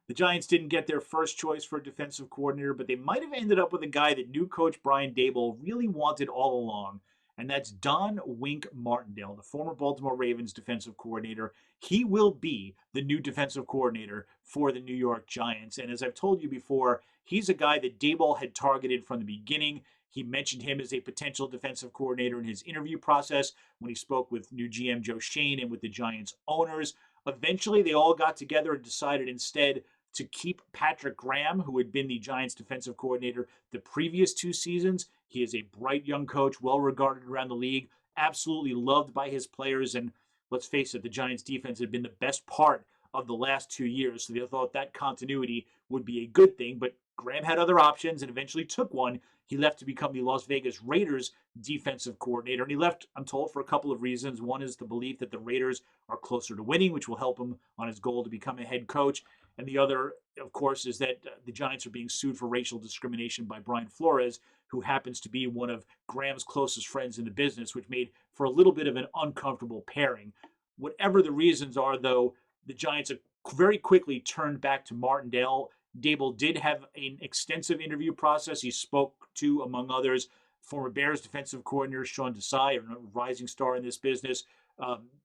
The Giants didn't get their first choice for a defensive coordinator, but they might have ended up with a guy that new coach Brian Daboll really wanted all along, and that's Don Wink Martindale, the former Baltimore Ravens defensive coordinator. He will be the new defensive coordinator for the New York Giants. And as I've told you before, he's a guy that Daboll had targeted from the beginning. He mentioned him as a potential defensive coordinator in his interview process when he spoke with new GM Joe Schoen and with the Giants owners. Eventually, they all got together and decided instead to keep Patrick Graham, who had been the Giants defensive coordinator the previous 2 seasons. He is a bright young coach, well regarded around the league, absolutely loved by his players. And let's face it, the Giants defense had been the best part of the last 2 years. So they thought that continuity would be a good thing. But Graham had other options and eventually took one. He left to become the Las Vegas Raiders defensive coordinator. And he left, I'm told, for a couple of reasons. One is the belief that the Raiders are closer to winning, which will help him on his goal to become a head coach. And the other, of course, is that the Giants are being sued for racial discrimination by Brian Flores, who happens to be one of Graham's closest friends in the business, which made for a little bit of an uncomfortable pairing. Whatever the reasons are, though, the Giants have very quickly turned back to Martindale. Daboll did have an extensive interview process. He spoke to, among others, former Bears defensive coordinator Sean Desai, a rising star in this business,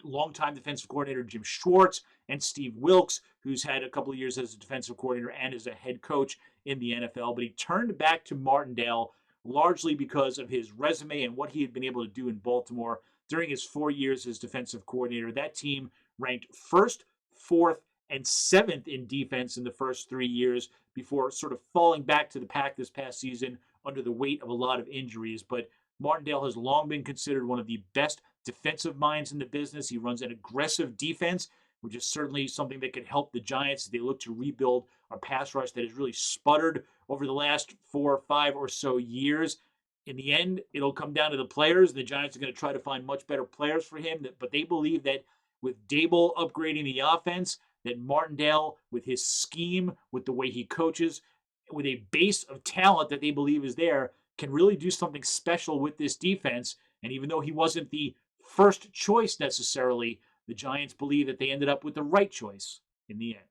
longtime defensive coordinator Jim Schwartz, and Steve Wilks, who's had a couple of years as a defensive coordinator and as a head coach in the NFL. But he turned back to Martindale largely because of his resume and what he had been able to do in Baltimore during his 4 years as defensive coordinator. That team ranked first, fourth, and seventh in defense in the first 3 years before sort of falling back to the pack this past season under the weight of a lot of injuries. But Martindale has long been considered one of the best defensive minds in the business. He runs an aggressive defense, which is certainly something that can help the Giants as they look to rebuild a pass rush that has really sputtered over the last 4 or 5 or so years. In the end, it'll come down to the players. The Giants are going to try to find much better players for him, but they believe that with Daboll upgrading the offense, that Martindale, with his scheme, with the way he coaches, with a base of talent that they believe is there, can really do something special with this defense. And even though he wasn't the first choice necessarily, the Giants believe that they ended up with the right choice in the end.